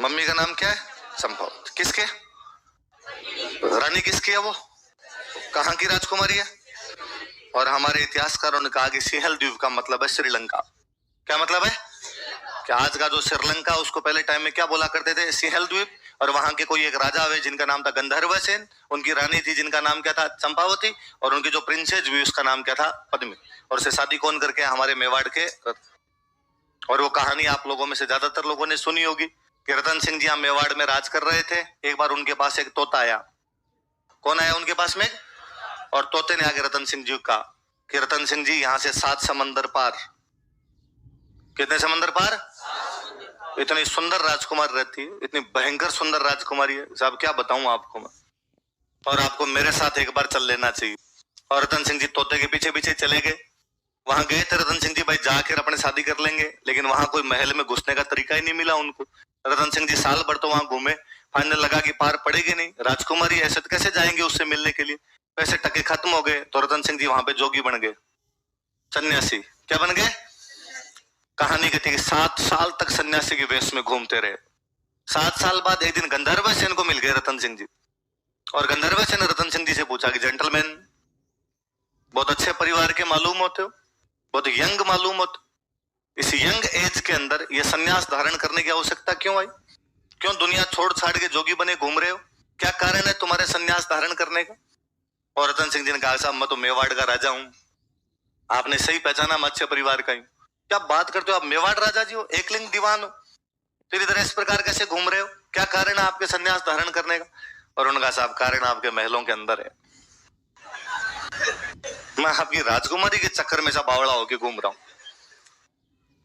Mummy का नाम क्या है? चंपावती। किसके? रानी किसकी है वो? कहाँ की राजकुमारी है? और हमारे इतिहासकारों ने कहा कि सिंहल द्वीप का मतलब है श्रीलंका। क्या मतलब है? कि आज का जो श्रीलंका, उसको पहले टाइम में क्या बोला करते थे? सिंहल द्वीप। और वहां के कोई एक राजा हुए जिनका नाम था गंधर्व सेन, उनकी रानी थी जिनका नाम क्या था? चंपावती। और उनकी जो प्रिंसेस हुई उसका नाम क्या था? पद्मिनी। और उससे शादी कौन करके? हमारे मेवाड़ के। और वो कहानी आप लोगों में से ज्यादातर लोगों ने सुनी होगी कि रतन सिंह जी यहाँ मेवाड़ में राज कर रहे थे। एक बार उनके पास एक तोता आया। कौन आया उनके पास में? और तोते ने आगे रतन सिंह जी का कि रतन सिंह जी यहाँ से 7 समंदर पार। कितने समंदर पार? इतनी सुंदर राजकुमारी रहती है, इतनी भयंकर सुंदर राजकुमारी है साहब, क्या बताऊं आपको मैं। और आपको मेरे साथ एक बार चल लेना चाहिए। और रतन सिंह जी तोते के पीछे पीछे चले गए। वहां गए थे रतन सिंह जी, भाई जाकर अपने शादी कर लेंगे, लेकिन वहां कोई महल में घुसने का तरीका ही नहीं मिला उनको। रतन सिंह जी साल भर तो वहां घूमे, फाइनल लगा कि पार पड़ेगी नहीं राजकुमारी, ऐसे तो कैसे जाएंगे उससे मिलने के लिए। पैसे टके खत्म हो गए तो रतन सिंह जी वहां पे जोगी बन गए, सन्यासी। क्या बन गए? कहानी कहती है 7 साल तक सन्यासी के वेश में घूमते रहे। 7 साल बाद एक दिन गंधर्व सेन को मिल गए रतन सिंह जी। और गंधर्व सेन ने रतन सिंह जी से पूछा कि जेंटलमैन, बहुत अच्छे परिवार के मालूम होते हो, बहुत यंग मालूम होते, इस यंग एज के अंदर ये सन्यास धारण करने की आवश्यकता क्यों आई? क्यों दुनिया छोड़ छाड़ के जोगी बने घूम रहे हो? क्या कारण है तुम्हारे सन्यास धारण करने का? और रतन सिंह जी ने कहा, साहब मैं तो मेवाड़ का राजा हूं। आपने सही पहचाना, मैं अच्छे परिवार का ही। क्या बात करते हो आप? मेवाड़ राजा जी हो, एकलिंग दीवान हो, फिर इधर इस प्रकार कैसे घूम रहे हो? क्या कारण है आपके सन्यास धारण करने का? और उनका, साहब कारण आपके महलों के अंदर है। मैं आपकी राजकुमारी के चक्कर में सब बावड़ा होके घूम रहा हूं।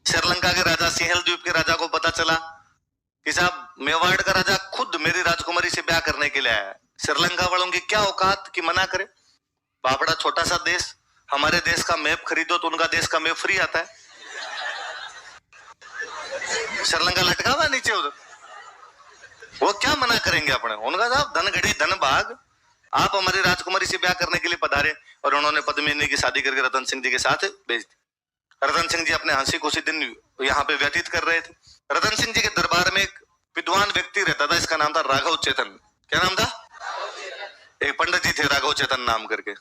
श्रीलंका के राजा, सिंहल द्वीप के राजा को पता चला कि साहब मेवाड़ का राजा खुद मेरी राजकुमारी से ब्याह करने के लिए आया है। श्रीलंका वालों की क्या औकात कि मना करे? बापड़ा छोटा सा देश, हमारे देश का मैप खरीदो तो उनका देश का मैप फ्री आता है। श्रीलंका लटका हुआ नीचे उधर, वो क्या मना करेंगे अपने? उनका साहब धन घड़ी धन भाग, आप हमारी राजकुमारी से ब्याह करने के लिए पधारे। और उन्होंने पद्मिनी की शादी करके रतन सिंह जी के साथ भेज दी। रतन सिंह जी अपने हंसी खुशी दिन यहाँ पे व्यतीत कर रहे थे। रतन सिंह जी के दरबार में एक विद्वान व्यक्ति रहता था, इसका नाम था राघव चेतन। क्या नाम था? एक पंडित जी थे राघव चेतन नाम करके,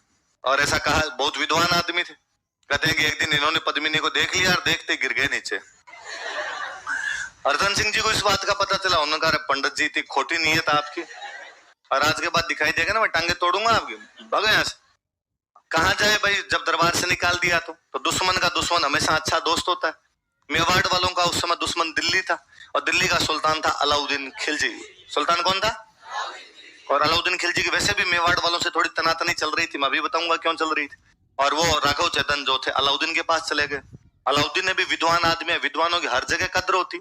और ऐसा कहा बहुत विद्वान आदमी थे। कहते हैं कि एक दिन इन्होंने पद्मिनी को देख लिया और देखते गिर गए नीचे। रतन सिंह जी को इस बात का पता चला। उन्होंने कहा, पंडित जी इतनी खोटी नीयत आपकी, और आज के बाद दिखाई देगा ना मैं टांगे तोड़ूंगा आपकी, भागो यहाँ से। कहाँ जाए भाई, जब दरबार से निकाल दिया तो दुश्मन का दुश्मन हमेशा अच्छा दोस्त होता है। मेवाड़ वालों का उस समय दुश्मन दिल्ली था, और दिल्ली का सुल्तान था अलाउद्दीन खिलजी। सुल्तान कौन था? और अलाउद्दीन खिलजी की वैसे भी मेवाड़ वालों से थोड़ी तनातनी चल रही थी, मैं अभी बताऊंगा क्यों चल रही थी। और वो राघव चेतन जो थे अलाउद्दीन के पास चले गए। अलाउद्दीन ने भी विद्वान आदमी है, विद्वानों की हर जगह कद्र होती।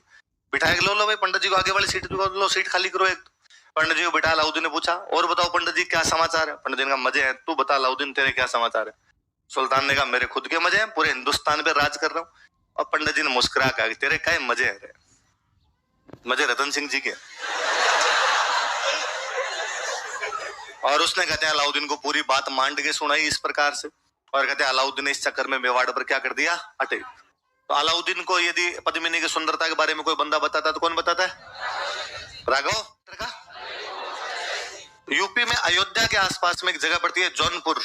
बिठाए लो भाई पंडित जी को आगे वाली सीट लो, सीट खाली करो एक। पंडित जी को बिठा। अलाउद्दीन ने पूछा, और बताओ पंडित जी क्या समाचार है? पंडित जी ने कहा, मजे हैं, तू बता अलाउद्दीन तेरे क्या समाचार है? सुल्तान ने कहा, मेरे खुद के मजे हैं, पूरे हिंदुस्तान पे राज कर रहा हूँ। और पंडित जी ने मुस्कुरा कहा, तेरे क्या मजे हैं? मजे रतन सिंह जी के। और उसने कहते हैं अलाउद्दीन को पूरी बात मांड के सुनाई इस प्रकार से। और कहते हैं अलाउद्दीन ने इस चक्कर में मेवाड़ पर क्या कर दिया? अटैक। तो अलाउद्दीन को यदि पद्मिनी की सुंदरता के बारे में कोई बंदा बताता तो कौन बताता है? राघव का। यूपी में अयोध्या के आसपास में एक जगह पड़ती है जौनपुर।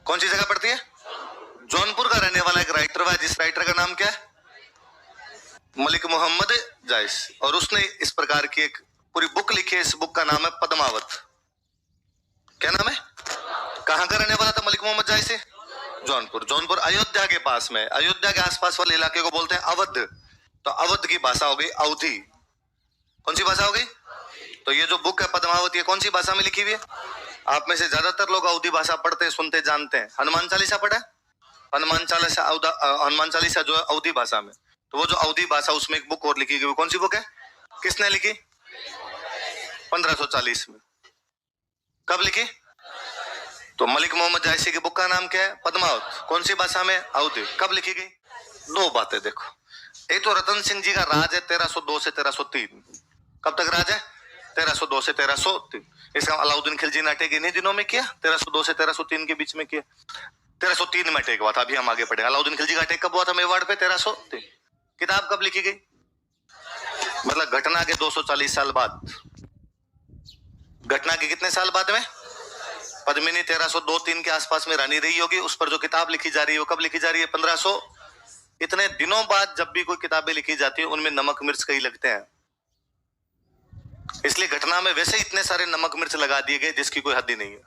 कौन सी जगह पड़ती है? जौनपुर का रहने वाला एक राइटर हुआ, जिस राइटर का नाम क्या है? मलिक मोहम्मद जायस। और उसने इस प्रकार की एक पूरी बुक लिखी है। इस बुक का नाम है पद्मावत। क्या नाम है? कहां का रहने वाला था मलिक मोहम्मद जायस? जौनपुर। जौनपुर अयोध्या के पास में। अयोध्या के आसपास वाले इलाके को बोलते हैं अवध। तो अवध की भाषा हो गई अवधी। कौन सी भाषा हो गई? तो ये जो बुक है पद्मावती, कौन सी भाषा में लिखी हुई है? आप में से ज्यादातर लोग अवधी भाषा पढ़ते सुनते जानते हैं। हनुमान चालीसा पढ़ा? हनुमान चालीसा जो है अवधी भाषा में। तो वो जो अवधी भाषा, उसमें एक बुक और लिखी गई। कौन सी बुक है? किसने लिखी? 1540 में। कब लिखी? तो मलिक मोहम्मद जायसी की बुक का नाम क्या है? पद्मावत। कौन सी भाषा में? अवधी। कब लिखी गई? दो बातें देखो। एक तो रतन सिंह जी का राज है 1302 से 1303। कब तक राज है? 1302 से 1303। इसका अलाउद्दीन खिलजी ने अटैक इन्हीं दिनों में किया, 1302 से 1303 के बीच में किया। 1303 में अटैक हुआ था। अभी हम आगे पढ़े। अलाउद्दीन खिलजी का अटैक कब हुआ था मेवाड़ पे? 1303। किताब कब लिखी गई? मतलब घटना के 240 साल बाद, घटना के कितने साल बाद में पद्मिनी 1302-3 के आसपास में रानी रही होगी। उस पर जो किताब लिखी जा रही है वो कब लिखी जा रही है? 1500 इतने दिनों बाद। जब भी कोई किताबें लिखी जाती है उनमें नमक मिर्च कई लगते हैं, इसलिए घटना में वैसे इतने सारे नमक मिर्च लगा दिए गए जिसकी कोई हद ही नहीं है।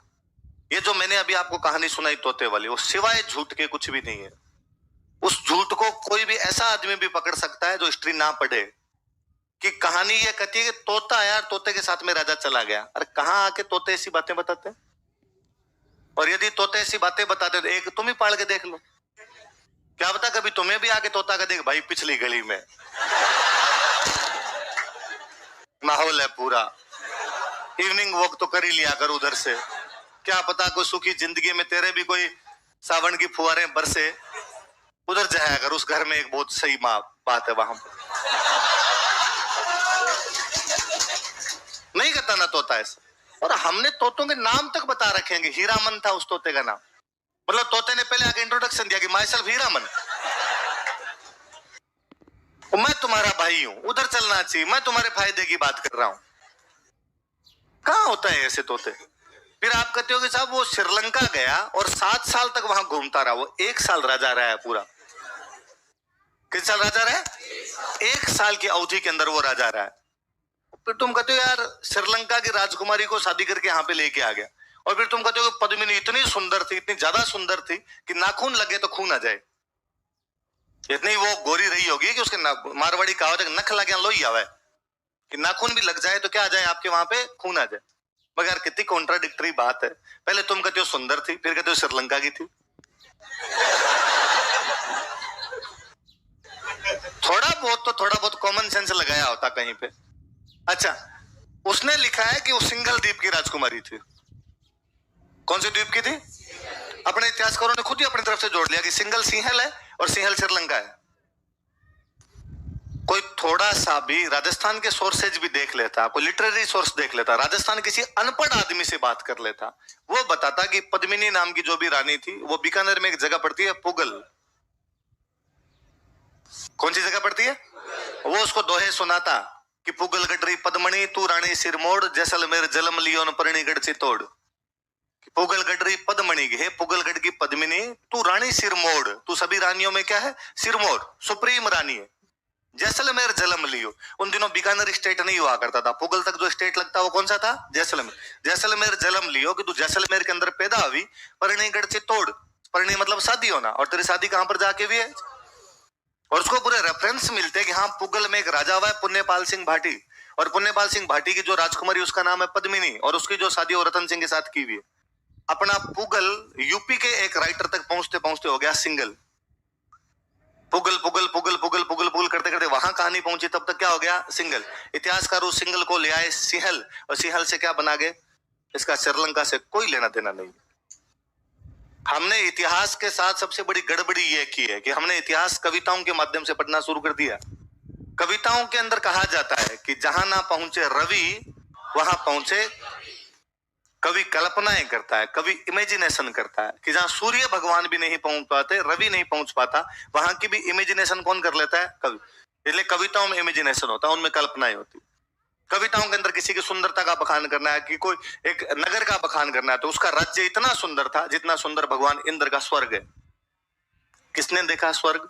ये जो मैंने अभी आपको कहानी सुनाई तोते वाली, वो सिवाय झूठ के कुछ भी नहीं है। उस झूठ को कोई भी ऐसा आदमी भी पकड़ सकता है जो हिस्ट्री ना पढ़े, कि कहानी ये कहती है कि तोता यार, तोते के साथ में राजा चला गया। अरे कहां आके तोते ऐसी बातें बताते हैं? और यदि तोते ऐसी बातें बताते तो एक तुम ही पढ़ के देख लो, क्या बता कभी तुम्हें भी आके तोता का देख भाई पिछली गली में माहौल है पूरा, इवनिंग वॉक तो कर ही लिया कर उधर से, क्या पता कोई सुखी जिंदगी में तेरे भी कोई सावन की फुहारें बरसे, उधर जाया कर, उस घर में एक बहुत सही बात है वहां पर। नहीं करता ना तोता ऐसा। और हमने तोतों के नाम तक बता रखेंगे। हीरामन था उस तोते का नाम, मतलब तोते ने पहले आके इंट्रोडक्शन दिया कि माई सेल्फ हीरामन, मैं तुम्हारा भाई हूं, उधर चलना चाहिए, मैं तुम्हारे फायदे की बात कर रहा हूं। कहां होता है ऐसे तोते? फिर आप कहते हो कि साहब वो श्रीलंका गया और 7 साल तक वहां घूमता रहा, वो 1 साल राजा रहा है पूरा। कितने साल राजा रहा है? 1 साल की अवधि के अंदर वो राजा रहा है। फिर तुम कहते हो यार श्रीलंका की राजकुमारी को शादी करके यहाँ पे लेके आ गया, और फिर तुम कहते हो पद्मिनी इतनी सुंदर थी, इतनी ज्यादा सुंदर थी कि नाखून लगे तो खून आ जाए। इतनी वो गोरी रही होगी कि उसके मारवाड़ी कहावत है नख लगे लोही आवे, कि नाखून भी लग जाए तो क्या आ जाए आपके वहां पे, खून आ जाए। मगर कितनी कॉन्ट्राडिक्टरी बात है। पहले तुम कहते हो सुंदर थी, फिर कहते हो श्रीलंका की थी। थोड़ा बहुत कॉमन सेंस लगाया होता कहीं पे। अच्छा, उसने लिखा है कि वो सिंगल द्वीप की राजकुमारी थी। कौन से द्वीप की थी? अपने इतिहासकारों ने खुद ही अपनी तरफ से जोड़ लिया कि सिंगल सिंहल है और सिंहल श्रीलंका है। कोई थोड़ा सा भी राजस्थान के सोर्सेज भी देख लेता, कोई लिटरेरी सोर्स देख लेता, राजस्थान किसी अनपढ़ आदमी से बात कर लेता, वो बताता कि पद्मिनी नाम की जो भी रानी थी वो बीकानेर में एक जगह पड़ती है पुगल। कौन सी जगह पड़ती है? वो उसको दोहे सुनाता कि पुगल गडरी पद्मणी तू रानी सिरमोड़, जैसलमेर जलम लियोन परणी गढ़ चितोड़। पुगल गडरी पद्मणी, हे पुगलगढ़ की पद्मिनी तू रानी सिरमोड़, तू सभी रानियों में क्या है? सिरमोड़, सुप्रीम रानी है। जैसलमेर जलम लियो, उन दिनों बीकानेर स्टेट नहीं हुआ करता था, पुगल तक जो स्टेट लगता वो कौन सा था? जैसलमेर। जैसलमेर जलम लियो कि तू जैसलमेर के अंदर पैदा हुई, परणी गढ़ चितोड़, परणी मतलब शादी होना, और तेरी शादी कहां पर जाके भी है। और उसको पूरे रेफरेंस मिलते हैं कि हाँ पुगल में एक राजा हुआ है पुण्यपाल सिंह भाटी, और पुण्यपाल सिंह भाटी की जो राजकुमारी उसका नाम है पद्मिनी, और उसकी जो शादी वो रतन सिंह के साथ की हुई है। अपना पुगल यूपी के एक राइटर तक पहुंचते पहुंचते हो गया सिंगल। पुगल पुगल पुगल पुगल पुगल पुगल करते करते वहां कहानी पहुंची, तब तक क्या हो गया? सिंगल। इतिहासकार उस सिंगल को ले आए सिंहल, और सिंहल से क्या बना गए? इसका श्रीलंका से कोई लेना देना नहीं। हमने इतिहास के साथ सबसे बड़ी गड़बड़ी ये की है कि हमने इतिहास कविताओं के माध्यम से पढ़ना शुरू कर दिया। कविताओं के अंदर कहा जाता है कि जहां ना पहुंचे रवि वहां पहुंचे कवि। कल्पनाएं करता है, कवि इमेजिनेशन करता है, कि जहां सूर्य भगवान भी नहीं पहुंच पाते, रवि नहीं पहुंच पाता, वहां की भी इमेजिनेशन कौन कर लेता है? कवि। इसलिए कविताओं में इमेजिनेशन होता है, उनमें कल्पनाएं होती। कविताओं के अंदर किसी की सुंदरता का बखान करना है, कि कोई एक नगर का बखान करना है, तो उसका राज्य इतना सुंदर था जितना सुंदर भगवान इंद्र का स्वर्ग है। किसने देखा स्वर्ग?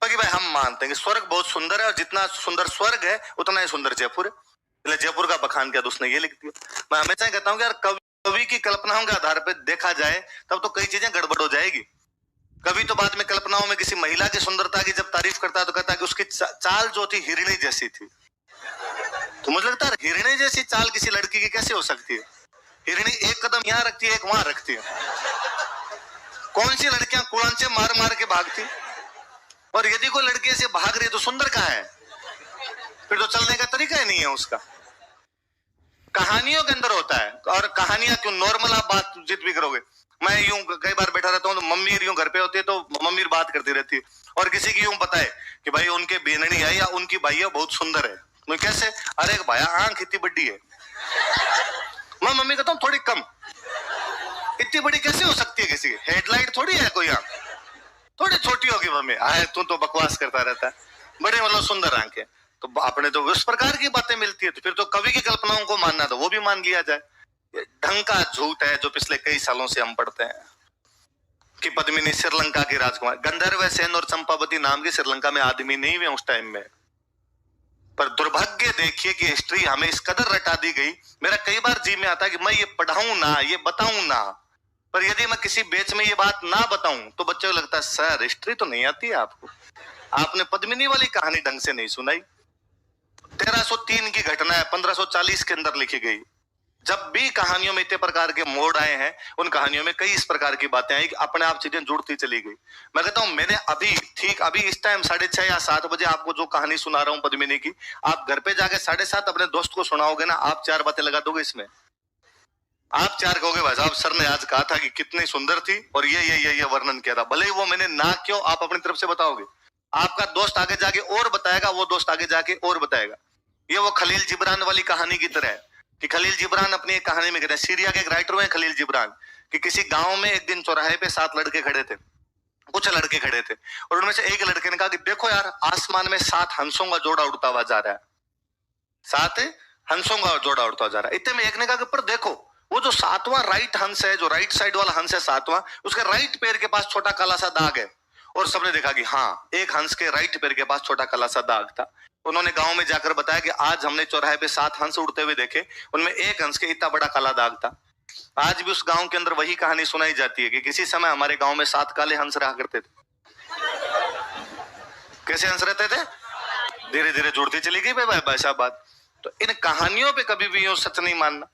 बाकी भाई हम मानते हैं कि स्वर्ग बहुत सुंदर है, और जितना सुंदर स्वर्ग है उतना ही सुंदर जयपुर है। जयपुर का बखान किया तो उसने ये लिख दिया। मैं हमेशा कहता हूँ कि यार कवि की कल्पनाओं के आधार पर देखा जाए तब तो कई चीजें गड़बड़ हो जाएगी। कवि तो बाद में कल्पनाओं में किसी महिला की सुंदरता की जब तारीफ करता है तो कहता है कि उसकी चाल जो थी हिरणी जैसी थी। तो मुझे लगता है हिरणी जैसी चाल किसी लड़की की कैसे हो सकती है? हिरणी एक कदम यहाँ रखती है, एक वहां रखती है। कौन सी लड़कियां कुड़ांचे मार मार के भागती? और यदि कोई लड़की ऐसे भाग रही है तो सुंदर कहाँ है? फिर तो चलने का तरीका ही नहीं है उसका। कहानियों के अंदर होता है। और कहानियां क्यों, नॉर्मल आप बातचीत भी करोगे। मैं यूं कई बार बैठा रहता हूँ तो मम्मी यूं घर पे होती है तो मम्मी बात करती रहती है, और किसी की यूं पता है कि भाई उनके बेननी है या उनकी भाई है बहुत सुंदर है। मैं कैसे? अरे भाई आंख इतनी बड़ी है। मैं मम्मी कहता हूँ थोड़ी कम, इतनी बड़ी कैसे हो सकती है? किसी की हेडलाइट थोड़ी है कोई आंख, थोड़ी छोटी होगी। मम्मी आए तू तो बकवास करता रहता है, बड़े मतलब सुंदर आंखें। तो आपने तो उस प्रकार की बातें मिलती है, तो फिर तो कवि की कल्पनाओं को मानना तो वो भी मान लिया जाए। ये ढंग का झूठ है जो पिछले कई सालों से हम पढ़ते हैं कि पद्मिनी श्रीलंका की राजकुमार, गंधर्व सेन और चंपावती नाम की श्रीलंका में आदमी नहीं हुए उस टाइम में। पर दुर्भाग्य देखिए कि हिस्ट्री हमें इस कदर रटा दी गई। मेरा कई बार जी में आता है कि मैं ये पढ़ाऊं ना, ये बताऊं ना, पर यदि मैं किसी बैच में ये बात ना बताऊं तो बच्चों को लगता है सर हिस्ट्री तो नहीं आती है आपको, आपने पद्मिनी वाली कहानी ढंग से नहीं सुनाई। 1303 की घटना है, 1540 के अंदर लिखी गई। जब भी कहानियों में इतने प्रकार के मोड़ आए हैं, उन कहानियों में कई इस प्रकार की बातें आई कि अपने आप चीजें जुड़ती चली गई। मैं कहता हूं मैंने अभी ठीक अभी इस टाइम 6:30 या 7 बजे आपको जो कहानी सुना रहा हूं पद्मिनी की, आप घर पे जाके 7:30 अपने दोस्त को सुनाओगे ना, आप 4 बातें लगा दोगे इसमें। आप 4 कहोगे भाई साहब सर ने आज कहा था कि कितनी सुंदर थी और ये वर्णन किया था, भले ही वो मैंने ना क्यों, आप अपनी तरफ से बताओगे। आपका दोस्त आगे जाके और बताएगा, वो दोस्त आगे जाके और बताएगा। ये वो खलील जिब्रान वाली कहानी की तरह है कि खलील जिब्रान अपनी एक कहानी में कहते हैं, सीरिया के एक राइटर हुए खलील जिब्रान, कि किसी गांव में एक दिन चौराहे पे 7 लड़के खड़े थे, कुछ लड़के खड़े थे, और उनमें से एक लड़के ने कहा कि देखो यार आसमान में 7 हंसों का जोड़ा उड़ता हुआ जा रहा है, 7 हंसों का जोड़ा उड़ता जा रहा है। इतने में एक ने कहा कि पर देखो वो जो 7वां राइट हंस है, जो राइट साइड वाला हंस है 7वां, उसके राइट पैर के पास छोटा काला सा दाग है। और सबने देखा कि हाँ एक हंस के राइट पैर के पास छोटा काला सा दाग था। उन्होंने गांव में जाकर बताया कि आज हमने चौराहे पे 7 हंस उड़ते हुए देखे, उनमें एक हंस के इतना बड़ा काला दाग था। आज भी उस गांव के अंदर वही कहानी सुनाई जाती है कि किसी समय हमारे गांव में 7 काले हंस रहा करते थे। कैसे हंस रहते थे? धीरे धीरे जुड़ती चली गई भाई साहब बात। तो इन कहानियों पे कभी भी यूं सच नहीं मानना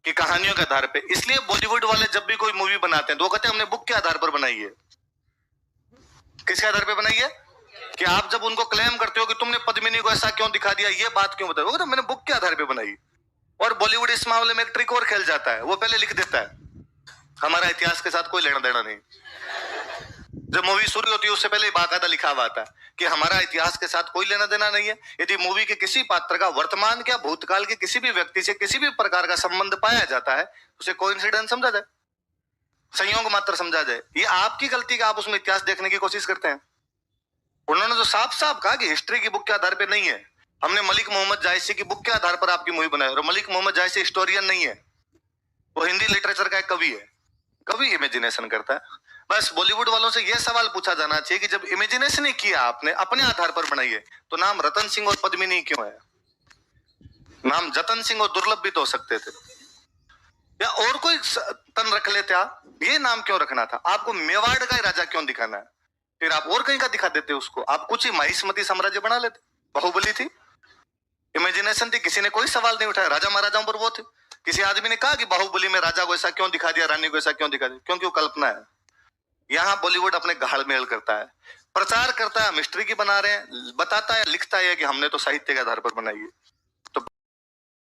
कि कहानियों के आधार पे। इसलिए बॉलीवुड वाले जब भी कोई मूवी बनाते हैं तो वो कहते हैं हमने बुक के आधार पर बनाई है। किसके आधार पे बनाई है? कि आप जब उनको क्लेम करते हो कि तुमने पद्मिनी को ऐसा क्यों दिखा दिया, ये बात क्यों बताओ, तो मैंने बुक के आधार पे बनाई। और बॉलीवुड इस मामले में एक ट्रिक और खेल जाता है, वो पहले लिख देता है हमारा इतिहास के साथ कोई लेना देना नहीं। जब मूवी शुरू होती है उससे पहले बाकायदा लिखा हुआ आता है कि हमारा इतिहास के साथ कोई लेना देना नहीं है। यदि मूवी के किसी पात्र का वर्तमान या भूतकाल के किसी भी व्यक्ति से किसी भी प्रकार का संबंध पाया जाता है, उसे कोइंसिडेंस समझा जाए, संयोग मात्र समझा जाए। ये आपकी गलती का आप उसमें इतिहास देखने की कोशिश करते हैं। उन्होंने तो साफ साफ कहा कि हिस्ट्री की बुक के आधार पर नहीं है, हमने मलिक मोहम्मद जायसी की बुक के आधार पर आपकी मूवी बनाई। और मलिक मोहम्मद जायसी हिस्टोरियन नहीं है, वो हिंदी लिटरेचर का एक कवि है। कवि इमेजिनेशन करता है। बस बॉलीवुड वालों से यह सवाल पूछा जाना चाहिए कि जब इमेजिनेशन ही किया आपने, अपने आधार पर बनाई है, तो नाम रतन सिंह और पद्मिनी क्यों है? नाम जतन सिंह और दुर्लभ भी तो हो सकते थे, या और कोई तन रख लेते आप। ये नाम क्यों रखना था? आपको मेवाड़ का राजा क्यों दिखाना है? फिर आप और कहीं का दिखा देते उसको। आप कुछ ही महिष्मती साम्राज्य बना लेते। बाहुबली थी, इमेजिनेशन थी, किसी ने कोई सवाल नहीं उठाया। राजा महाराजाओं पर वो थे। किसी आदमी ने कहा कि बाहुबली में राजा को ऐसा क्यों दिखा दिया, रानी को ऐसा क्यों दिखा दिया? क्योंकि वो कल्पना है। यहाँ बॉलीवुड अपने घाड़ मेल करता है, प्रचार करता है, हम हिस्ट्री की बना रहे हैं, बताता है लिखता है कि हमने तो साहित्य के आधार पर बनाई है।